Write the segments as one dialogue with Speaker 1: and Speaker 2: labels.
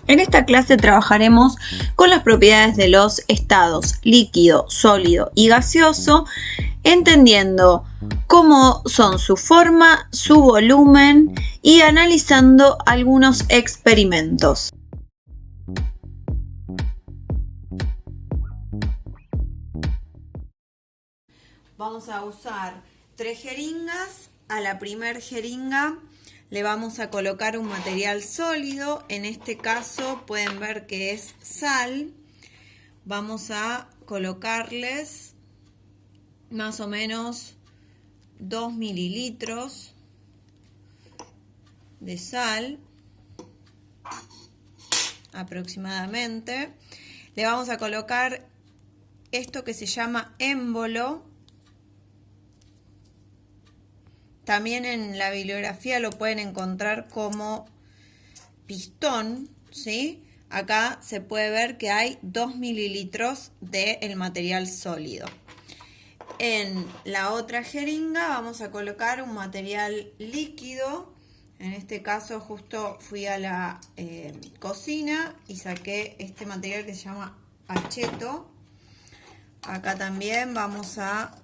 Speaker 1: En esta clase trabajaremos con las propiedades de los estados líquido, sólido y gaseoso, entendiendo cómo son su forma, su volumen y analizando algunos experimentos. Vamos a usar 3 jeringas. A la primer jeringa le vamos a colocar un material sólido. En este caso pueden ver que es sal. Vamos a colocarles más o menos 2 mililitros de sal aproximadamente. Le vamos a colocar esto que se llama émbolo. También en la bibliografía lo pueden encontrar como pistón, ¿sí? Acá se puede ver que hay 2 mililitros del material sólido. En la otra jeringa vamos a colocar un material líquido. En este caso justo fui a la cocina y saqué este material que se llama acheto. Acá también vamos a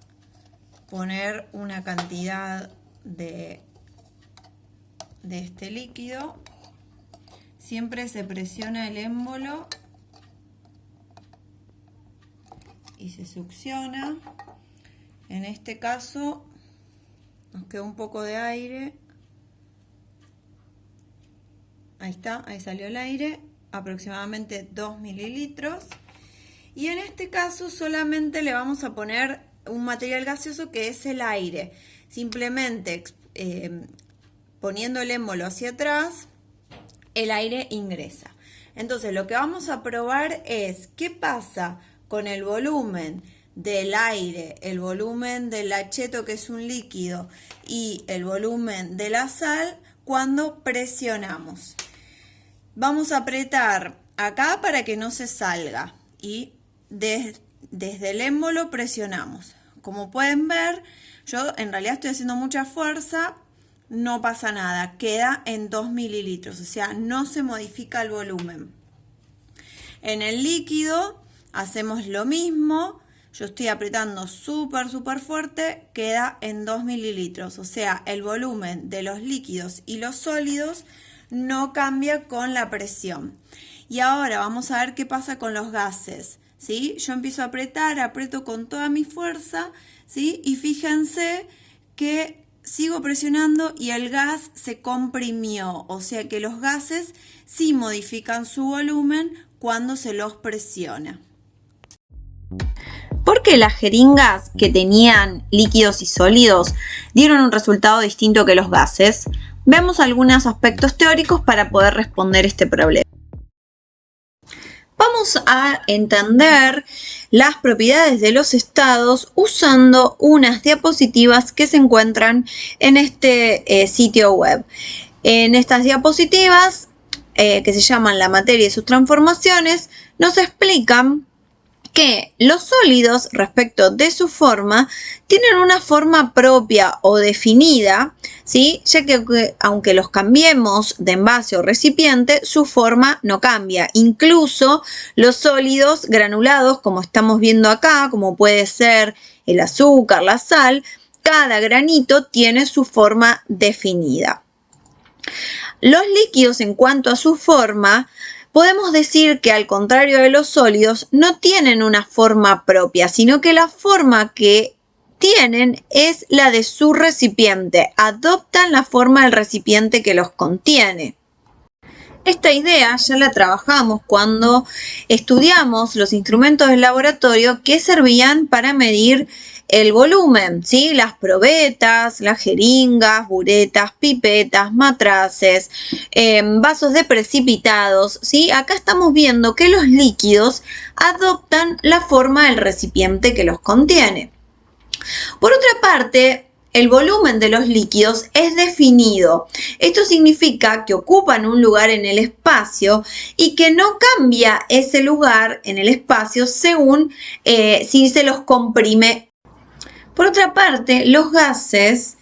Speaker 1: poner una cantidad de este líquido. Siempre se presiona el émbolo y se succiona. En este caso nos quedó un poco de aire. Ahí está, ahí salió el aire, aproximadamente 2 mililitros. Y en este caso solamente le vamos a poner un material gaseoso que es el aire. Simplemente poniendo el émbolo hacia atrás, el aire ingresa. Entonces lo que vamos a probar es qué pasa con el volumen del aire, el volumen del acheto, que es un líquido, y el volumen de la sal cuando presionamos. Vamos a apretar acá para que no se salga y desde el émbolo presionamos. Como pueden ver, yo en realidad estoy haciendo mucha fuerza, no pasa nada, queda en 2 mililitros, o sea, no se modifica el volumen. En el líquido hacemos lo mismo, yo estoy apretando súper fuerte, queda en 2 mililitros, o sea, el volumen de los líquidos y los sólidos no cambia con la presión. Y ahora vamos a ver qué pasa con los gases, ¿sí? Yo empiezo a apretar, aprieto con toda mi fuerza, ¿sí? Y fíjense que sigo presionando y el gas se comprimió, o sea que los gases sí modifican su volumen cuando se los presiona. ¿Por qué las jeringas que tenían líquidos y sólidos dieron un resultado distinto que los gases? Veamos algunos aspectos teóricos para poder responder este problema. Vamos a entender las propiedades de los estados usando unas diapositivas que se encuentran en este sitio web. En estas diapositivas, que se llaman La materia y sus transformaciones, nos explican que los sólidos, respecto de su forma, tienen una forma propia o definida, ¿sí? Ya que aunque los cambiemos de envase o recipiente, su forma no cambia. Incluso los sólidos granulados, como estamos viendo acá, como puede ser el azúcar, la sal, cada granito tiene su forma definida. Los líquidos, en cuanto a su forma, podemos decir que al contrario de los sólidos no tienen una forma propia, sino que la forma que tienen es la de su recipiente, adoptan la forma del recipiente que los contiene. Esta idea ya la trabajamos cuando estudiamos los instrumentos del laboratorio que servían para medir el volumen, ¿sí? Las probetas, las jeringas, buretas, pipetas, matraces, vasos de precipitados, ¿sí? Acá estamos viendo que los líquidos adoptan la forma del recipiente que los contiene. Por otra parte, el volumen de los líquidos es definido. Esto significa que ocupan un lugar en el espacio y que no cambia ese lugar en el espacio según si se los comprime. Por otra parte, los gases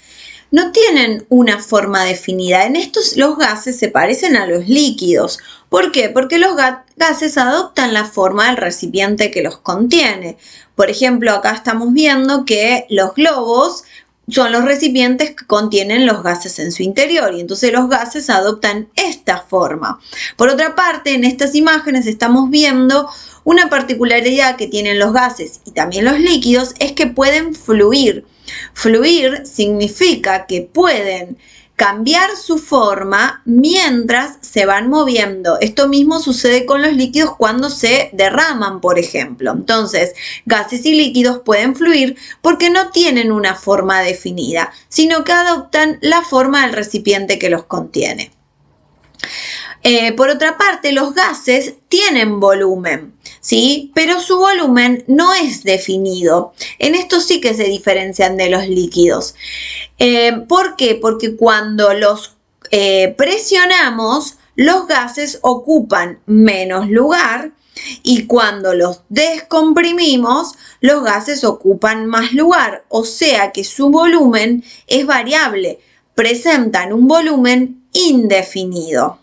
Speaker 1: no tienen una forma definida. En estos los gases se parecen a los líquidos. ¿Por qué? Porque los gases adoptan la forma del recipiente que los contiene. Por ejemplo, acá estamos viendo que los globos son los recipientes que contienen los gases en su interior y entonces los gases adoptan esta forma. Por otra parte, en estas imágenes estamos viendo una particularidad que tienen los gases y también los líquidos es que pueden fluir. Fluir significa que pueden cambiar su forma mientras se van moviendo. Esto mismo sucede con los líquidos cuando se derraman, por ejemplo. Entonces, gases y líquidos pueden fluir porque no tienen una forma definida, sino que adoptan la forma del recipiente que los contiene. Por otra parte, los gases tienen volumen, ¿sí? Pero su volumen no es definido. En esto sí que se diferencian de los líquidos. ¿Por qué? Porque cuando los presionamos, los gases ocupan menos lugar y cuando los descomprimimos, los gases ocupan más lugar. O sea que su volumen es variable, presentan un volumen indefinido.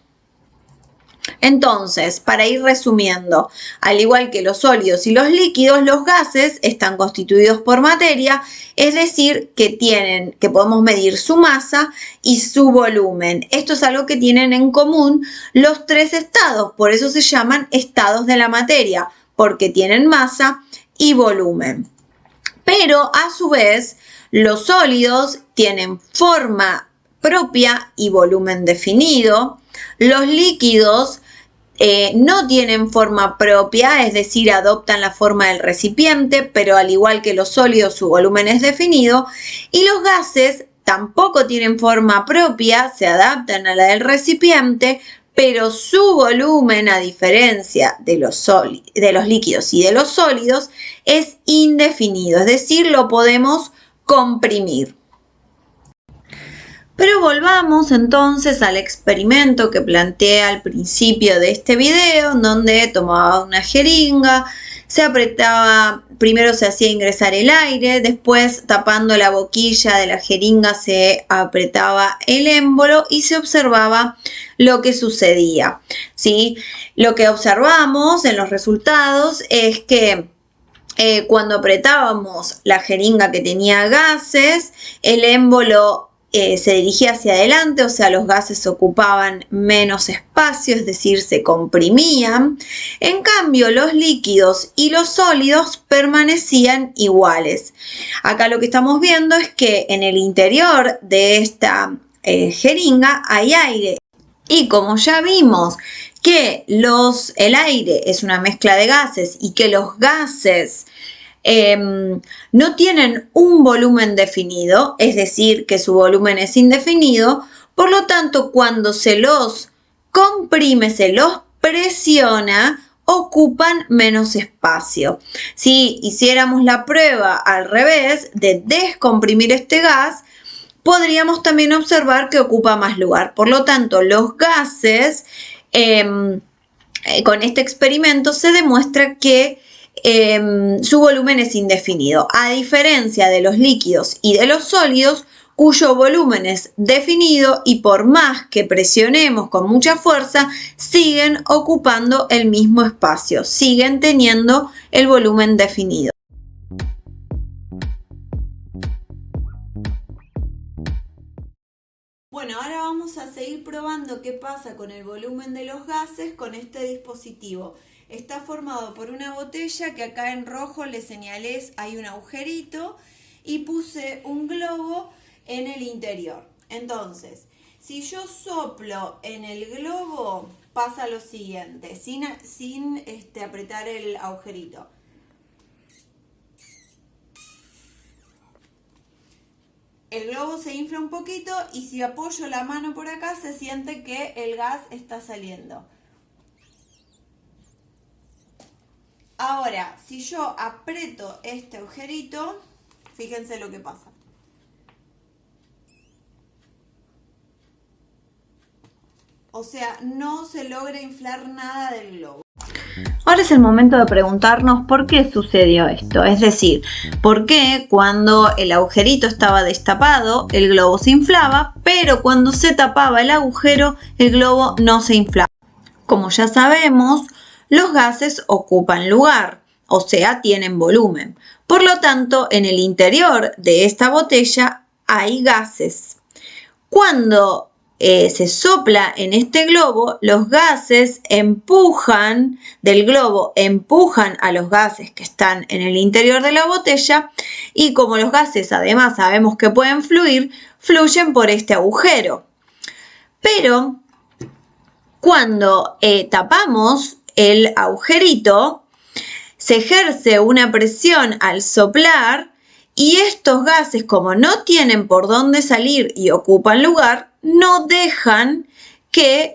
Speaker 1: Entonces, para ir resumiendo, al igual que los sólidos y los líquidos, los gases están constituidos por materia, es decir, que podemos medir su masa y su volumen. Esto es algo que tienen en común los tres estados, por eso se llaman estados de la materia, porque tienen masa y volumen. Pero a su vez, los sólidos tienen forma propia y volumen definido. Los líquidos no tienen forma propia, es decir, adoptan la forma del recipiente, pero al igual que los sólidos, su volumen es definido. Y los gases tampoco tienen forma propia, se adaptan a la del recipiente, pero su volumen, a diferencia de los líquidos y de los sólidos, es indefinido, es decir, lo podemos comprimir. Pero volvamos entonces al experimento que planteé al principio de este video, en donde tomaba una jeringa, se apretaba, primero se hacía ingresar el aire, después tapando la boquilla de la jeringa se apretaba el émbolo y se observaba lo que sucedía, ¿sí? Lo que observamos en los resultados es que cuando apretábamos la jeringa que tenía gases, el émbolo se dirigía hacia adelante, o sea, los gases ocupaban menos espacio, es decir, se comprimían. En cambio, los líquidos y los sólidos permanecían iguales. Acá lo que estamos viendo es que en el interior de esta jeringa hay aire. Y como ya vimos que el aire es una mezcla de gases y que los gases no tienen un volumen definido, es decir, que su volumen es indefinido, por lo tanto, cuando se los comprime, se los presiona, ocupan menos espacio. Si hiciéramos la prueba al revés, de descomprimir este gas, podríamos también observar que ocupa más lugar. Por lo tanto, los gases, con este experimento se demuestra que su volumen es indefinido, a diferencia de los líquidos y de los sólidos, cuyo volumen es definido y por más que presionemos con mucha fuerza, siguen ocupando el mismo espacio, siguen teniendo el volumen definido. Bueno, ahora vamos a seguir probando qué pasa con el volumen de los gases con este dispositivo. Está formado por una botella que acá en rojo le señalé, hay un agujerito y puse un globo en el interior. Entonces, si yo soplo en el globo, pasa lo siguiente, sin apretar el agujerito. El globo se infla un poquito y si apoyo la mano por acá se siente que el gas está saliendo. Ahora, si yo aprieto este agujerito, fíjense lo que pasa. O sea, no se logra inflar nada del globo. Ahora es el momento de preguntarnos por qué sucedió esto, es decir, por qué cuando el agujerito estaba destapado el globo se inflaba, pero cuando se tapaba el agujero el globo no se inflaba. Como ya sabemos, los gases ocupan lugar, o sea, tienen volumen. Por lo tanto, en el interior de esta botella hay gases. Cuando se sopla en este globo, los gases del globo empujan a los gases que están en el interior de la botella y como los gases además sabemos que pueden fluir, fluyen por este agujero. Pero cuando tapamos el agujerito, se ejerce una presión al soplar y estos gases, como no tienen por dónde salir y ocupan lugar, no dejan que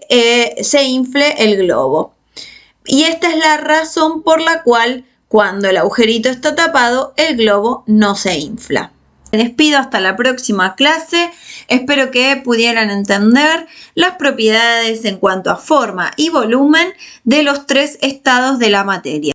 Speaker 1: se infle el globo. Y esta es la razón por la cual cuando el agujerito está tapado, el globo no se infla. Me despido hasta la próxima clase. Espero que pudieran entender las propiedades en cuanto a forma y volumen de los 3 estados de la materia.